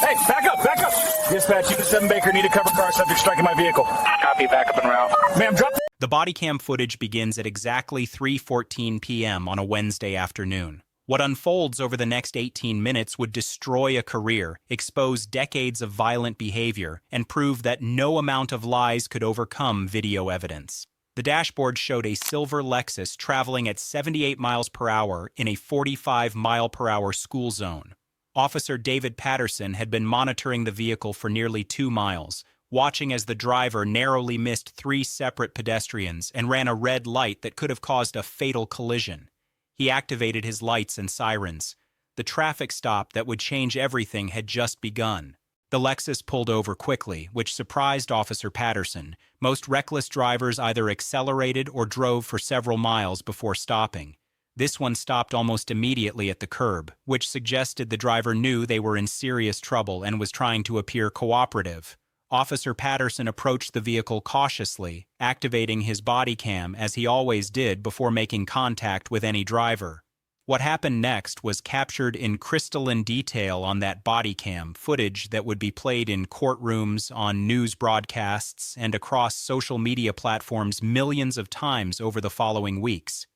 Hey, back up, back up! Dispatch, Unit 7 Baker, need a cover car subject striking my vehicle. Copy, backup en route. Ma'am, drop... The body cam footage begins at exactly 3:14 p.m. on a Wednesday afternoon. What unfolds over the next 18 minutes would destroy a career, expose decades of violent behavior, and prove that no amount of lies could overcome video evidence. The dashboard showed a silver Lexus traveling at 78 miles per hour in a 45-mile-per-hour school zone. Officer David Patterson had been monitoring the vehicle for nearly 2 miles, watching as the driver narrowly missed 3 separate pedestrians and ran a red light that could have caused a fatal collision. He activated his lights and sirens. The traffic stop that would change everything had just begun. The Lexus pulled over quickly, which surprised Officer Patterson. Most reckless drivers either accelerated or drove for several miles before stopping. This one stopped almost immediately at the curb, which suggested the driver knew they were in serious trouble and was trying to appear cooperative. Officer Patterson approached the vehicle cautiously, activating his body cam as he always did before making contact with any driver. What happened next was captured in crystalline detail on that body cam footage that would be played in courtrooms, on news broadcasts, and across social media platforms millions of times over the following weeks.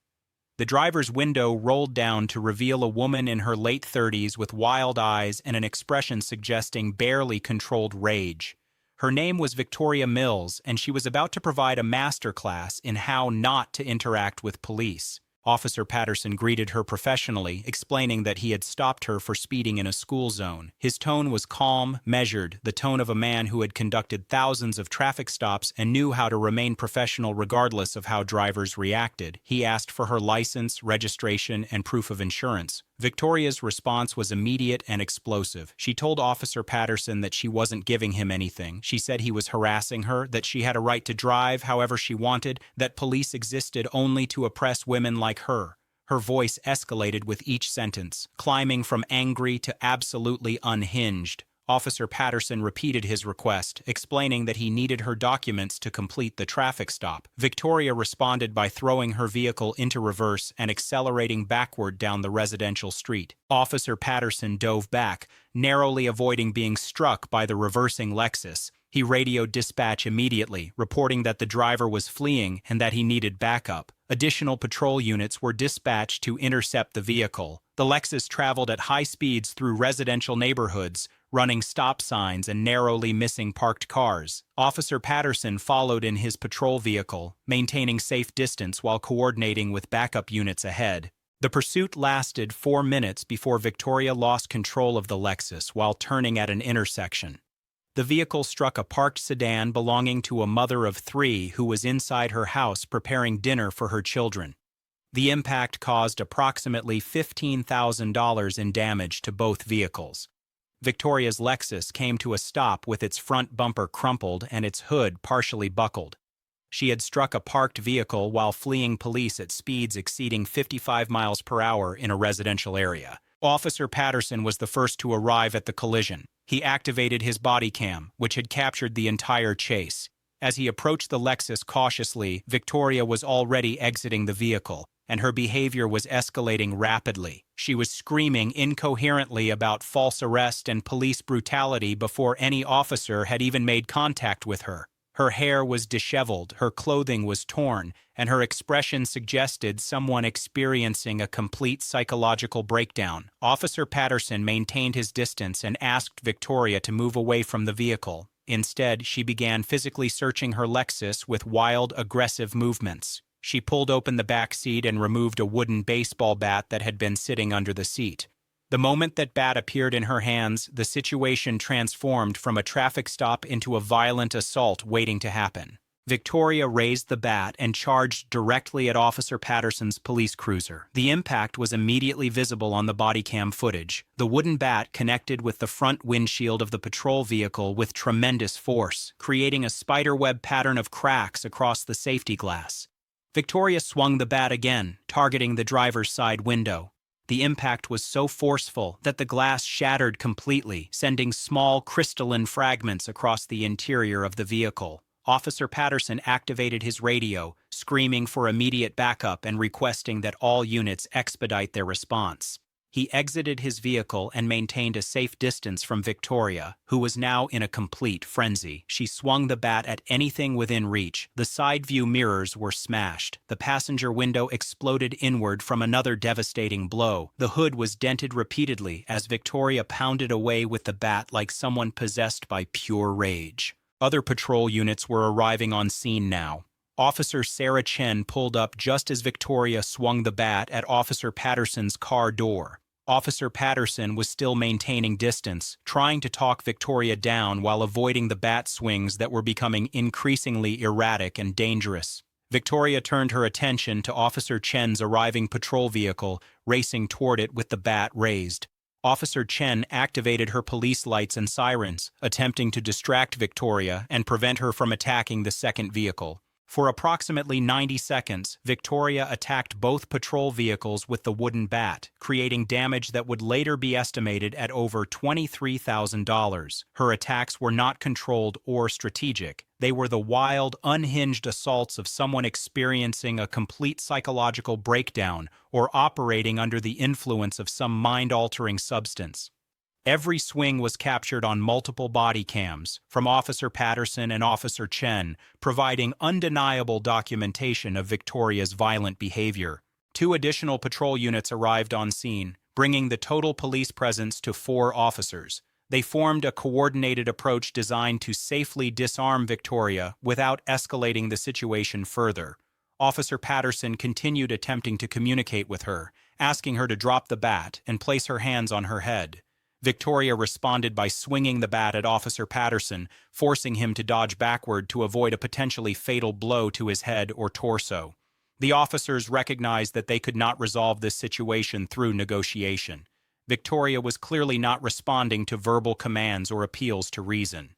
The driver's window rolled down to reveal a woman in her late 30s with wild eyes and an expression suggesting barely controlled rage. Her name was Victoria Mills, and she was about to provide a masterclass in how not to interact with police. Officer Patterson greeted her professionally, explaining that he had stopped her for speeding in a school zone. His tone was calm, measured, the tone of a man who had conducted thousands of traffic stops and knew how to remain professional regardless of how drivers reacted. He asked for her license, registration, and proof of insurance. Victoria's response was immediate and explosive. She told Officer Patterson that she wasn't giving him anything. She said he was harassing her, that she had a right to drive however she wanted, that police existed only to oppress women like her. Her voice escalated with each sentence, climbing from angry to absolutely unhinged. Officer Patterson repeated his request, explaining that he needed her documents to complete the traffic stop. Victoria responded by throwing her vehicle into reverse and accelerating backward down the residential street. Officer Patterson dove back, narrowly avoiding being struck by the reversing Lexus. He radioed dispatch immediately, reporting that the driver was fleeing and that he needed backup. Additional patrol units were dispatched to intercept the vehicle. The Lexus traveled at high speeds through residential neighborhoods, running stop signs and narrowly missing parked cars. Officer Patterson followed in his patrol vehicle, maintaining safe distance while coordinating with backup units ahead. The pursuit lasted 4 minutes before Victoria lost control of the Lexus while turning at an intersection. The vehicle struck a parked sedan belonging to a mother of 3 who was inside her house preparing dinner for her children. The impact caused approximately $15,000 in damage to both vehicles. Victoria's Lexus came to a stop with its front bumper crumpled and its hood partially buckled. She had struck a parked vehicle while fleeing police at speeds exceeding 55 miles per hour in a residential area. Officer Patterson was the first to arrive at the collision. He activated his body cam, which had captured the entire chase. As he approached the Lexus cautiously, Victoria was already exiting the vehicle, and her behavior was escalating rapidly. She was screaming incoherently about false arrest and police brutality before any officer had even made contact with her. Her hair was disheveled, her clothing was torn, and her expression suggested someone experiencing a complete psychological breakdown. Officer Patterson maintained his distance and asked Victoria to move away from the vehicle. Instead, she began physically searching her Lexus with wild, aggressive movements. She pulled open the back seat and removed a wooden baseball bat that had been sitting under the seat. The moment that bat appeared in her hands, the situation transformed from a traffic stop into a violent assault waiting to happen. Victoria raised the bat and charged directly at Officer Patterson's police cruiser. The impact was immediately visible on the body cam footage. The wooden bat connected with the front windshield of the patrol vehicle with tremendous force, creating a spiderweb pattern of cracks across the safety glass. Victoria swung the bat again, targeting the driver's side window. The impact was so forceful that the glass shattered completely, sending small crystalline fragments across the interior of the vehicle. Officer Patterson activated his radio, screaming for immediate backup and requesting that all units expedite their response. He exited his vehicle and maintained a safe distance from Victoria, who was now in a complete frenzy. She swung the bat at anything within reach. The side view mirrors were smashed. The passenger window exploded inward from another devastating blow. The hood was dented repeatedly as Victoria pounded away with the bat like someone possessed by pure rage. Other patrol units were arriving on scene now. Officer Sarah Chen pulled up just as Victoria swung the bat at Officer Patterson's car door. Officer Patterson was still maintaining distance, trying to talk Victoria down while avoiding the bat swings that were becoming increasingly erratic and dangerous. Victoria turned her attention to Officer Chen's arriving patrol vehicle, racing toward it with the bat raised. Officer Chen activated her police lights and sirens, attempting to distract Victoria and prevent her from attacking the second vehicle. For approximately 90 seconds, Victoria attacked both patrol vehicles with the wooden bat, creating damage that would later be estimated at over $23,000. Her attacks were not controlled or strategic. They were the wild, unhinged assaults of someone experiencing a complete psychological breakdown or operating under the influence of some mind-altering substance. Every swing was captured on multiple body cams from Officer Patterson and Officer Chen, providing undeniable documentation of Victoria's violent behavior. 2 additional patrol units arrived on scene, bringing the total police presence to 4 officers. They formed a coordinated approach designed to safely disarm Victoria without escalating the situation further. Officer Patterson continued attempting to communicate with her, asking her to drop the bat and place her hands on her head. Victoria responded by swinging the bat at Officer Patterson, forcing him to dodge backward to avoid a potentially fatal blow to his head or torso. The officers recognized that they could not resolve this situation through negotiation. Victoria was clearly not responding to verbal commands or appeals to reason.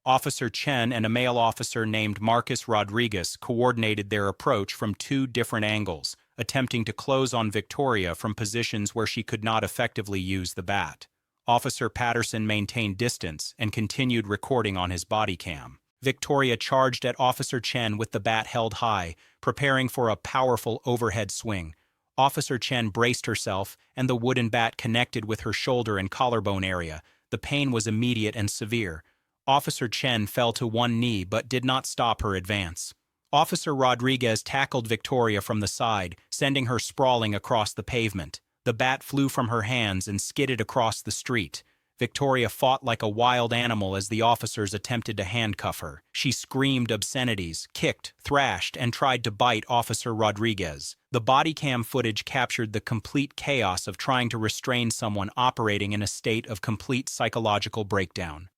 Officer Chen and a male officer named Marcus Rodriguez coordinated their approach from 2 different angles, attempting to close on Victoria from positions where she could not effectively use the bat. Officer Patterson maintained distance and continued recording on his body cam. Victoria charged at Officer Chen with the bat held high, preparing for a powerful overhead swing. Officer Chen braced herself, and the wooden bat connected with her shoulder and collarbone area. The pain was immediate and severe. Officer Chen fell to one knee but did not stop her advance. Officer Rodriguez tackled Victoria from the side, sending her sprawling across the pavement. The bat flew from her hands and skidded across the street. Victoria fought like a wild animal as the officers attempted to handcuff her. She screamed obscenities, kicked, thrashed, and tried to bite Officer Rodriguez. The body cam footage captured the complete chaos of trying to restrain someone operating in a state of complete psychological breakdown.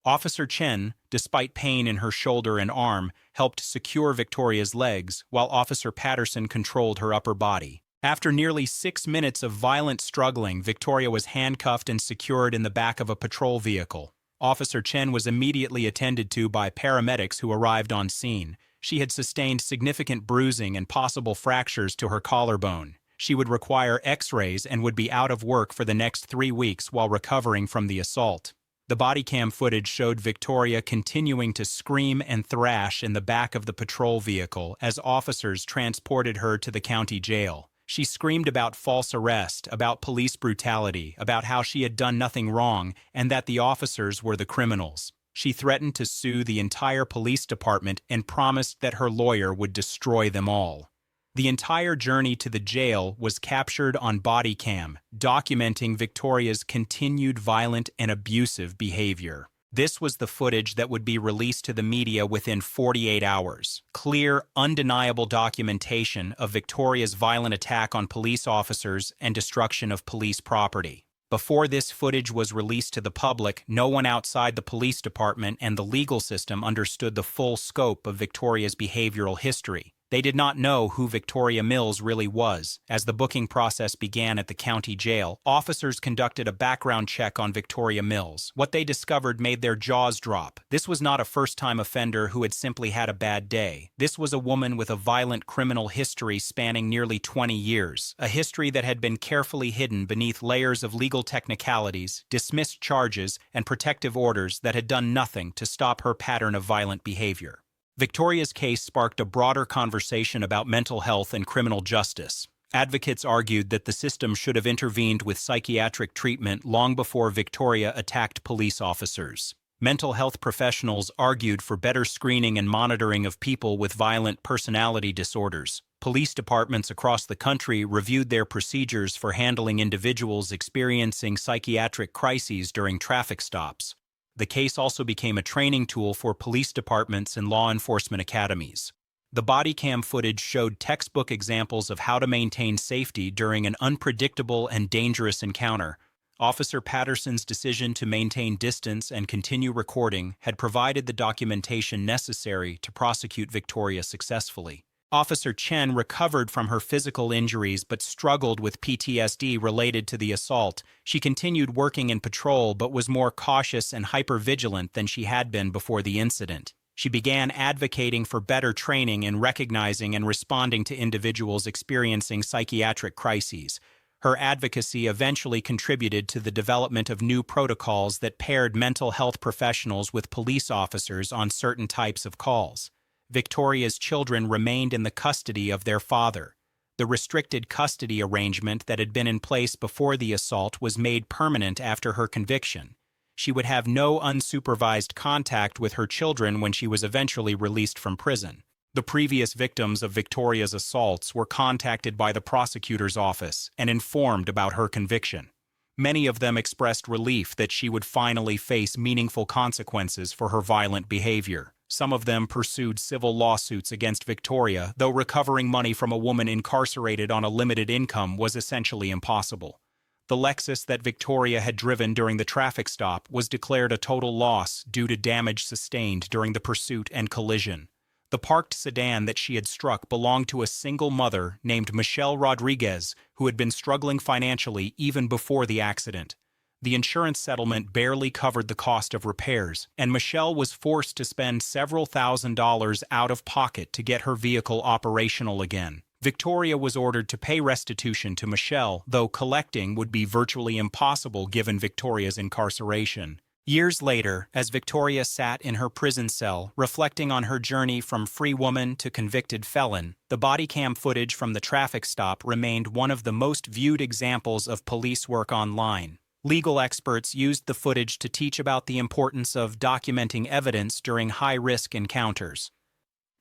Officer Chen, despite pain in her shoulder and arm, helped secure Victoria's legs, while Officer Patterson controlled her upper body. After nearly 6 minutes of violent struggling, Victoria was handcuffed and secured in the back of a patrol vehicle. Officer Chen was immediately attended to by paramedics who arrived on scene. She had sustained significant bruising and possible fractures to her collarbone. She would require X-rays and would be out of work for the next 3 weeks while recovering from the assault. The body cam footage showed Victoria continuing to scream and thrash in the back of the patrol vehicle as officers transported her to the county jail. She screamed about false arrest, about police brutality, about how she had done nothing wrong, and that the officers were the criminals. She threatened to sue the entire police department and promised that her lawyer would destroy them all. The entire journey to the jail was captured on body cam, documenting Victoria's continued violent and abusive behavior. This was the footage that would be released to the media within 48 hours. Clear, undeniable documentation of Victoria's violent attack on police officers and destruction of police property. Before this footage was released to the public, no one outside the police department and the legal system understood the full scope of Victoria's behavioral history. They did not know who Victoria Mills really was. As the booking process began at the county jail, officers conducted a background check on Victoria Mills. What they discovered made their jaws drop. This was not a first-time offender who had simply had a bad day. This was a woman with a violent criminal history spanning nearly 20 years, a history that had been carefully hidden beneath layers of legal technicalities, dismissed charges, and protective orders that had done nothing to stop her pattern of violent behavior. Victoria's case sparked a broader conversation about mental health and criminal justice. Advocates argued that the system should have intervened with psychiatric treatment long before Victoria attacked police officers. Mental health professionals argued for better screening and monitoring of people with violent personality disorders. Police departments across the country reviewed their procedures for handling individuals experiencing psychiatric crises during traffic stops. The case also became a training tool for police departments and law enforcement academies. The body cam footage showed textbook examples of how to maintain safety during an unpredictable and dangerous encounter. Officer Patterson's decision to maintain distance and continue recording had provided the documentation necessary to prosecute Victoria successfully. Officer Chen recovered from her physical injuries but struggled with PTSD related to the assault. She continued working in patrol but was more cautious and hypervigilant than she had been before the incident. She began advocating for better training in recognizing and responding to individuals experiencing psychiatric crises. Her advocacy eventually contributed to the development of new protocols that paired mental health professionals with police officers on certain types of calls. Victoria's children remained in the custody of their father. The restricted custody arrangement that had been in place before the assault was made permanent after her conviction. She would have no unsupervised contact with her children when she was eventually released from prison. The previous victims of Victoria's assaults were contacted by the prosecutor's office and informed about her conviction. Many of them expressed relief that she would finally face meaningful consequences for her violent behavior. Some of them pursued civil lawsuits against Victoria, though recovering money from a woman incarcerated on a limited income was essentially impossible. The Lexus that Victoria had driven during the traffic stop was declared a total loss due to damage sustained during the pursuit and collision. The parked sedan that she had struck belonged to a single mother named Michelle Rodriguez, who had been struggling financially even before the accident. The insurance settlement barely covered the cost of repairs, and Michelle was forced to spend several $1,000s out of pocket to get her vehicle operational again. Victoria was ordered to pay restitution to Michelle, though collecting would be virtually impossible given Victoria's incarceration. Years later, as Victoria sat in her prison cell, reflecting on her journey from free woman to convicted felon, the body cam footage from the traffic stop remained one of the most viewed examples of police work online. Legal experts used the footage to teach about the importance of documenting evidence during high-risk encounters.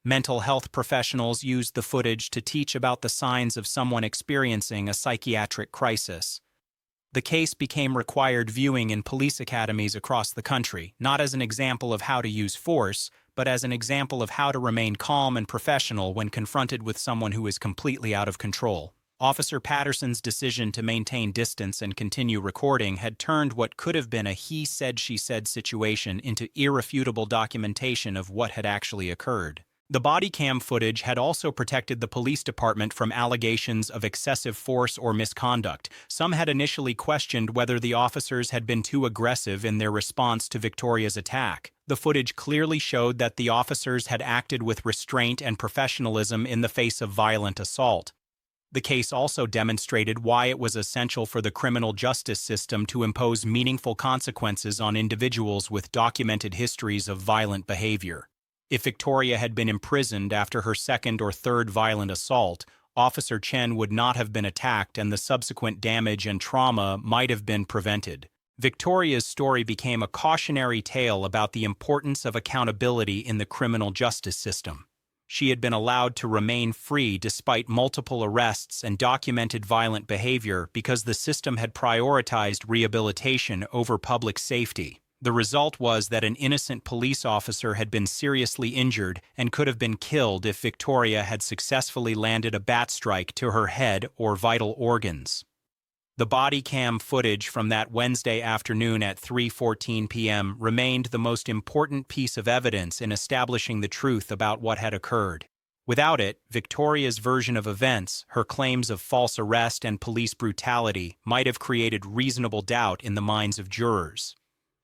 Mental health professionals used the footage to teach about the signs of someone experiencing a psychiatric crisis. The case became required viewing in police academies across the country, not as an example of how to use force, but as an example of how to remain calm and professional when confronted with someone who is completely out of control. Officer Patterson's decision to maintain distance and continue recording had turned what could have been a he-said-she-said situation into irrefutable documentation of what had actually occurred. The body cam footage had also protected the police department from allegations of excessive force or misconduct. Some had initially questioned whether the officers had been too aggressive in their response to Victoria's attack. The footage clearly showed that the officers had acted with restraint and professionalism in the face of violent assault. The case also demonstrated why it was essential for the criminal justice system to impose meaningful consequences on individuals with documented histories of violent behavior. If Victoria had been imprisoned after her second or third violent assault, Officer Chen would not have been attacked and the subsequent damage and trauma might have been prevented. Victoria's story became a cautionary tale about the importance of accountability in the criminal justice system. She had been allowed to remain free despite multiple arrests and documented violent behavior because the system had prioritized rehabilitation over public safety. The result was that an innocent police officer had been seriously injured and could have been killed if Victoria had successfully landed a bat strike to her head or vital organs. The body cam footage from that Wednesday afternoon at 3:14 p.m. remained the most important piece of evidence in establishing the truth about what had occurred. Without it, Victoria's version of events, her claims of false arrest and police brutality, might have created reasonable doubt in the minds of jurors.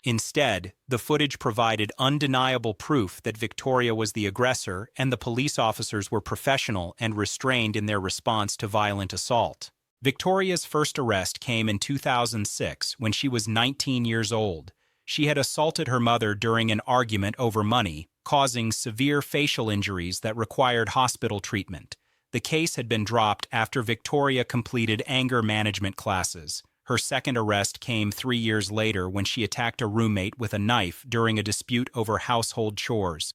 Instead, the footage provided undeniable proof that Victoria was the aggressor and the police officers were professional and restrained in their response to violent assault. Victoria's first arrest came in 2006 when she was 19 years old. She had assaulted her mother during an argument over money, causing severe facial injuries that required hospital treatment. The case had been dropped after Victoria completed anger management classes. Her second arrest came 3 years later when she attacked a roommate with a knife during a dispute over household chores.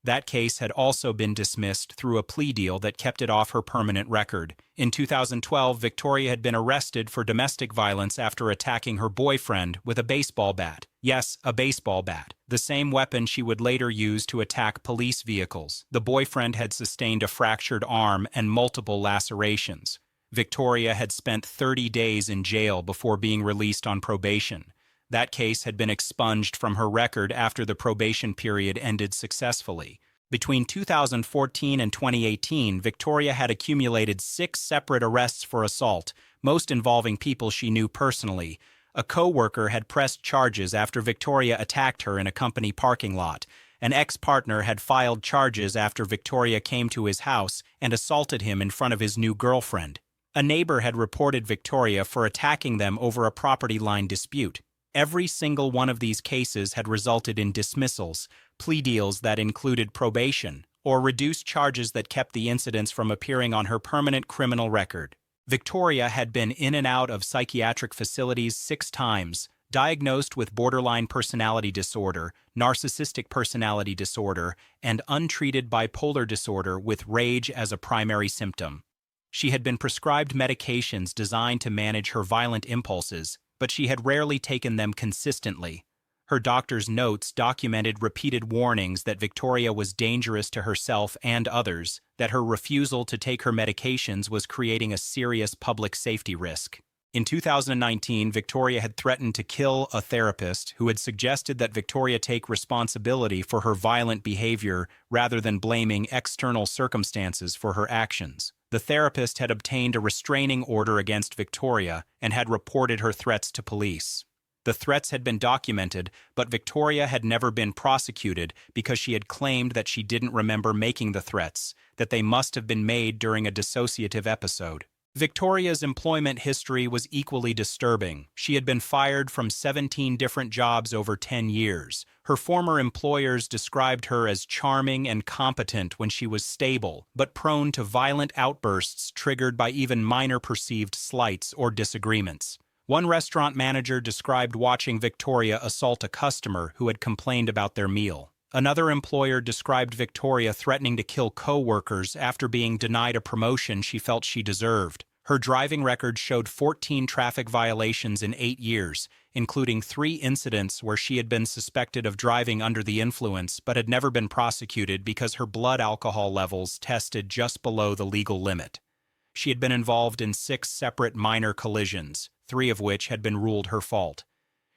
That case had also been dismissed through a plea deal that kept it off her permanent record. In 2012, Victoria had been arrested for domestic violence after attacking her boyfriend with a baseball bat. Yes, a baseball bat, the same weapon she would later use to attack police vehicles. The boyfriend had sustained a fractured arm and multiple lacerations. Victoria had spent 30 days in jail before being released on probation. That case had been expunged from her record after the probation period ended successfully. Between 2014 and 2018, Victoria had accumulated 6 separate arrests for assault, most involving people she knew personally. A co-worker had pressed charges after Victoria attacked her in a company parking lot. An ex-partner had filed charges after Victoria came to his house and assaulted him in front of his new girlfriend. A neighbor had reported Victoria for attacking them over a property line dispute. Every single one of these cases had resulted in dismissals, plea deals that included probation, or reduced charges that kept the incidents from appearing on her permanent criminal record. Victoria had been in and out of psychiatric facilities 6 times, diagnosed with borderline personality disorder, narcissistic personality disorder, and untreated bipolar disorder with rage as a primary symptom. She had been prescribed medications designed to manage her violent impulses, but she had rarely taken them consistently. Her doctor's notes documented repeated warnings that Victoria was dangerous to herself and others, that her refusal to take her medications was creating a serious public safety risk. In 2019, Victoria had threatened to kill a therapist who had suggested that Victoria take responsibility for her violent behavior rather than blaming external circumstances for her actions. The therapist had obtained a restraining order against Victoria and had reported her threats to police. The threats had been documented, but Victoria had never been prosecuted because she had claimed that she didn't remember making the threats, that they must have been made during a dissociative episode. Victoria's employment history was equally disturbing. She had been fired from 17 different jobs over 10 years. Her former employers described her as charming and competent when she was stable, but prone to violent outbursts triggered by even minor perceived slights or disagreements. One restaurant manager described watching Victoria assault a customer who had complained about their meal. Another employer described Victoria threatening to kill co-workers after being denied a promotion she felt she deserved. Her driving record showed 14 traffic violations in 8 years, including 3 incidents where she had been suspected of driving under the influence but had never been prosecuted because her blood alcohol levels tested just below the legal limit. She had been involved in 6 separate minor collisions, 3 of which had been ruled her fault.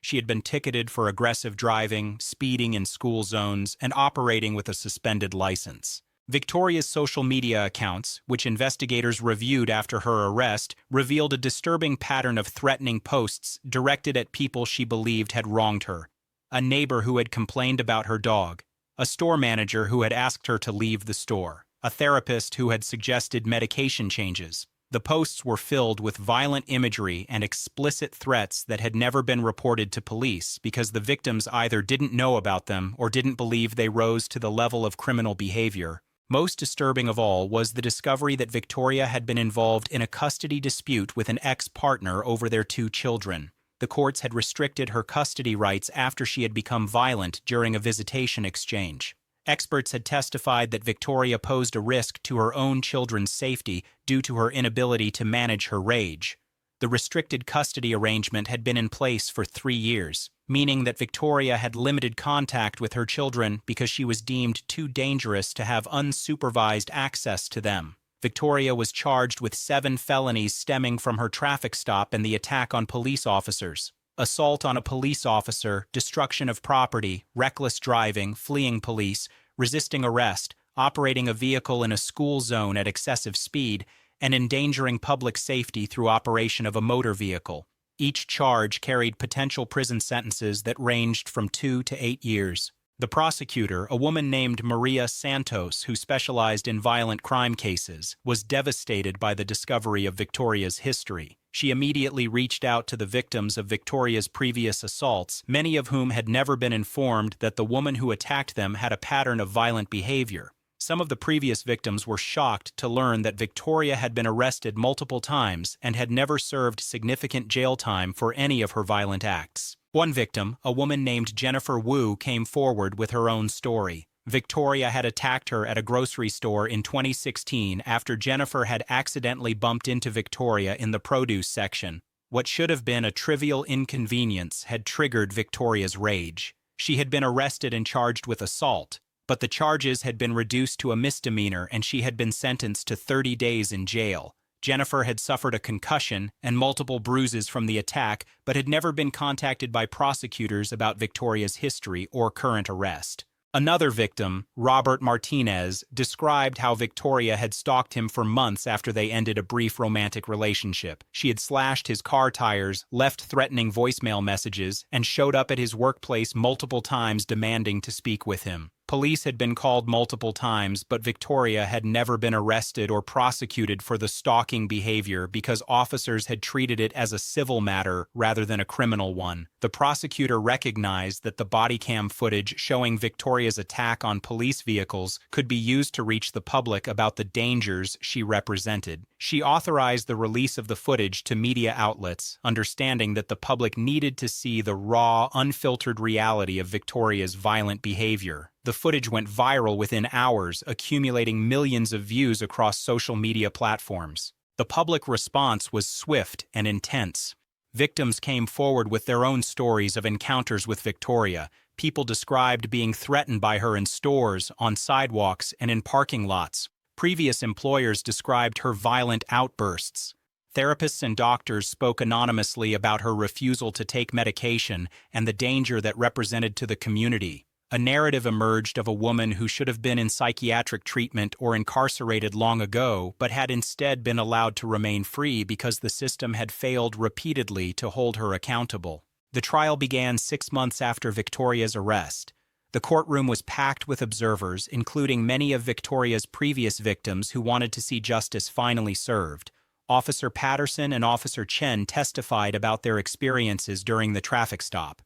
She had been ticketed for aggressive driving, speeding in school zones, and operating with a suspended license. Victoria's social media accounts, which investigators reviewed after her arrest, revealed a disturbing pattern of threatening posts directed at people she believed had wronged her. A neighbor who had complained about her dog, a store manager who had asked her to leave the store, a therapist who had suggested medication changes. The posts were filled with violent imagery and explicit threats that had never been reported to police because the victims either didn't know about them or didn't believe they rose to the level of criminal behavior. Most disturbing of all was the discovery that Victoria had been involved in a custody dispute with an ex-partner over their 2 children. The courts had restricted her custody rights after she had become violent during a visitation exchange. Experts had testified that Victoria posed a risk to her own children's safety due to her inability to manage her rage. The restricted custody arrangement had been in place for 3 years, meaning that Victoria had limited contact with her children because she was deemed too dangerous to have unsupervised access to them. Victoria was charged with 7 felonies stemming from her traffic stop and the attack on police officers. Assault on a police officer, destruction of property, reckless driving, fleeing police, resisting arrest, operating a vehicle in a school zone at excessive speed, and endangering public safety through operation of a motor vehicle. Each charge carried potential prison sentences that ranged from 2 to 8 years. The prosecutor, a woman named Maria Santos, who specialized in violent crime cases, was devastated by the discovery of Victoria's history. She immediately reached out to the victims of Victoria's previous assaults, many of whom had never been informed that the woman who attacked them had a pattern of violent behavior. Some of the previous victims were shocked to learn that Victoria had been arrested multiple times and had never served significant jail time for any of her violent acts. One victim, a woman named Jennifer Wu, came forward with her own story. Victoria had attacked her at a grocery store in 2016 after Jennifer had accidentally bumped into Victoria in the produce section. What should have been a trivial inconvenience had triggered Victoria's rage. She had been arrested and charged with assault, but the charges had been reduced to a misdemeanor and she had been sentenced to 30 days in jail. Jennifer had suffered a concussion and multiple bruises from the attack, but had never been contacted by prosecutors about Victoria's history or current arrest. Another victim, Robert Martinez, described how Victoria had stalked him for months after they ended a brief romantic relationship. She had slashed his car tires, left threatening voicemail messages, and showed up at his workplace multiple times demanding to speak with him. Police had been called multiple times, but Victoria had never been arrested or prosecuted for the stalking behavior because officers had treated it as a civil matter rather than a criminal one. The prosecutor recognized that the body cam footage showing Victoria's attack on police vehicles could be used to reach the public about the dangers she represented. She authorized the release of the footage to media outlets, understanding that the public needed to see the raw, unfiltered reality of Victoria's violent behavior. The footage went viral within hours, accumulating millions of views across social media platforms. The public response was swift and intense. Victims came forward with their own stories of encounters with Victoria. People described being threatened by her in stores, on sidewalks, and in parking lots. Previous employers described her violent outbursts. Therapists and doctors spoke anonymously about her refusal to take medication and the danger that represented to the community. A narrative emerged of a woman who should have been in psychiatric treatment or incarcerated long ago, but had instead been allowed to remain free because the system had failed repeatedly to hold her accountable. The trial began 6 months after Victoria's arrest. The courtroom was packed with observers, including many of Victoria's previous victims who wanted to see justice finally served. Officer Patterson and Officer Chen testified about their experiences during the traffic stop.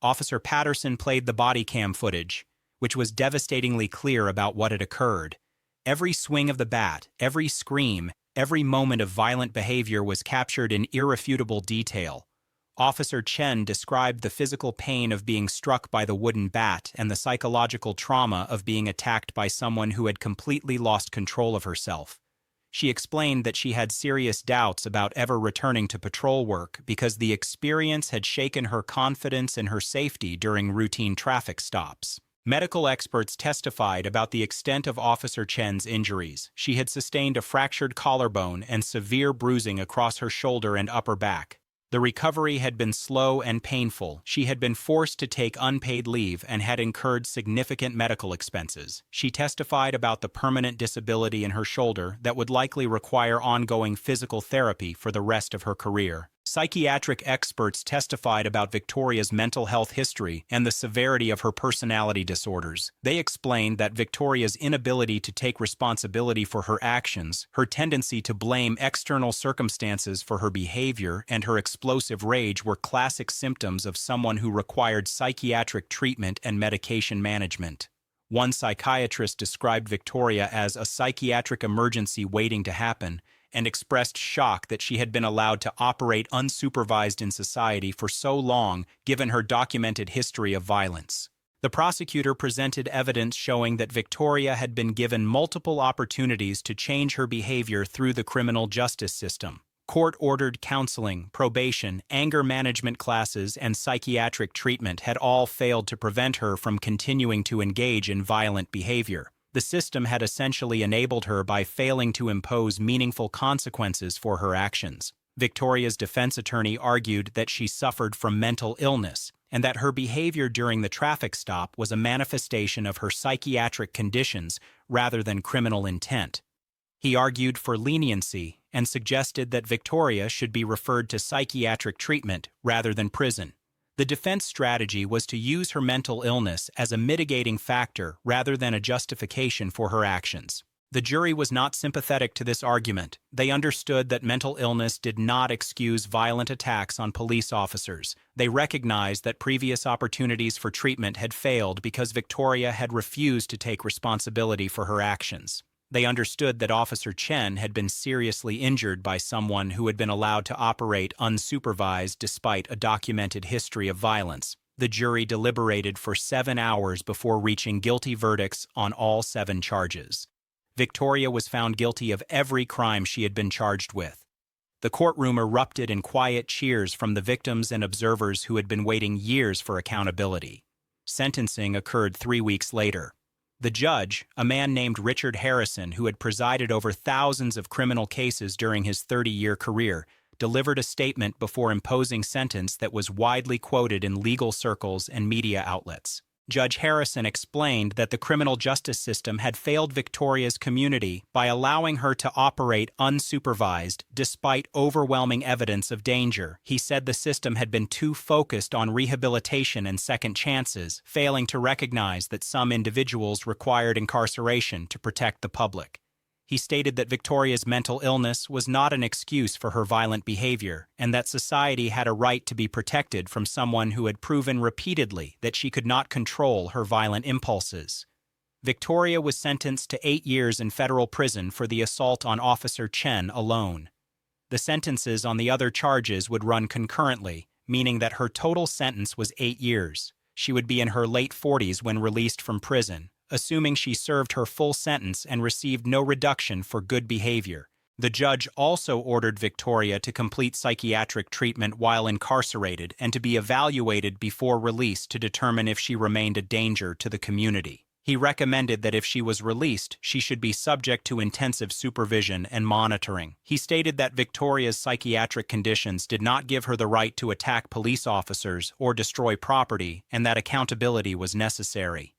Officer Patterson played the body cam footage, which was devastatingly clear about what had occurred. Every swing of the bat, every scream, every moment of violent behavior was captured in irrefutable detail. Officer Chen described the physical pain of being struck by the wooden bat and the psychological trauma of being attacked by someone who had completely lost control of herself. She explained that she had serious doubts about ever returning to patrol work because the experience had shaken her confidence in her safety during routine traffic stops. Medical experts testified about the extent of Officer Chen's injuries. She had sustained a fractured collarbone and severe bruising across her shoulder and upper back. The recovery had been slow and painful. She had been forced to take unpaid leave and had incurred significant medical expenses. She testified about the permanent disability in her shoulder that would likely require ongoing physical therapy for the rest of her career. Psychiatric experts testified about Victoria's mental health history and the severity of her personality disorders. They explained that Victoria's inability to take responsibility for her actions, her tendency to blame external circumstances for her behavior, and her explosive rage were classic symptoms of someone who required psychiatric treatment and medication management. One psychiatrist described Victoria as a psychiatric emergency waiting to happen, and expressed shock that she had been allowed to operate unsupervised in society for so long, given her documented history of violence. The prosecutor presented evidence showing that Victoria had been given multiple opportunities to change her behavior through the criminal justice system. Court-ordered counseling, probation, anger management classes, and psychiatric treatment had all failed to prevent her from continuing to engage in violent behavior. The system had essentially enabled her by failing to impose meaningful consequences for her actions. Victoria's defense attorney argued that she suffered from mental illness and that her behavior during the traffic stop was a manifestation of her psychiatric conditions rather than criminal intent. He argued for leniency and suggested that Victoria should be referred to psychiatric treatment rather than prison. The defense strategy was to use her mental illness as a mitigating factor rather than a justification for her actions. The jury was not sympathetic to this argument. They understood that mental illness did not excuse violent attacks on police officers. They recognized that previous opportunities for treatment had failed because Victoria had refused to take responsibility for her actions. They understood that Officer Chen had been seriously injured by someone who had been allowed to operate unsupervised despite a documented history of violence. The jury deliberated for 7 hours before reaching guilty verdicts on all 7 charges. Victoria was found guilty of every crime she had been charged with. The courtroom erupted in quiet cheers from the victims and observers who had been waiting years for accountability. Sentencing occurred 3 weeks later. The judge, a man named Richard Harrison who had presided over thousands of criminal cases during his 30-year career, delivered a statement before imposing sentence that was widely quoted in legal circles and media outlets. Judge Harrison explained that the criminal justice system had failed Victoria's community by allowing her to operate unsupervised despite overwhelming evidence of danger. He said the system had been too focused on rehabilitation and second chances, failing to recognize that some individuals required incarceration to protect the public. He stated that Victoria's mental illness was not an excuse for her violent behavior, and that society had a right to be protected from someone who had proven repeatedly that she could not control her violent impulses. Victoria was sentenced to 8 years in federal prison for the assault on Officer Chen alone. The sentences on the other charges would run concurrently, meaning that her total sentence was 8 years. She would be in her late 40s when released from prison, assuming she served her full sentence and received no reduction for good behavior. The judge also ordered Victoria to complete psychiatric treatment while incarcerated and to be evaluated before release to determine if she remained a danger to the community. He recommended that if she was released, she should be subject to intensive supervision and monitoring. He stated that Victoria's psychiatric conditions did not give her the right to attack police officers or destroy property, and that accountability was necessary.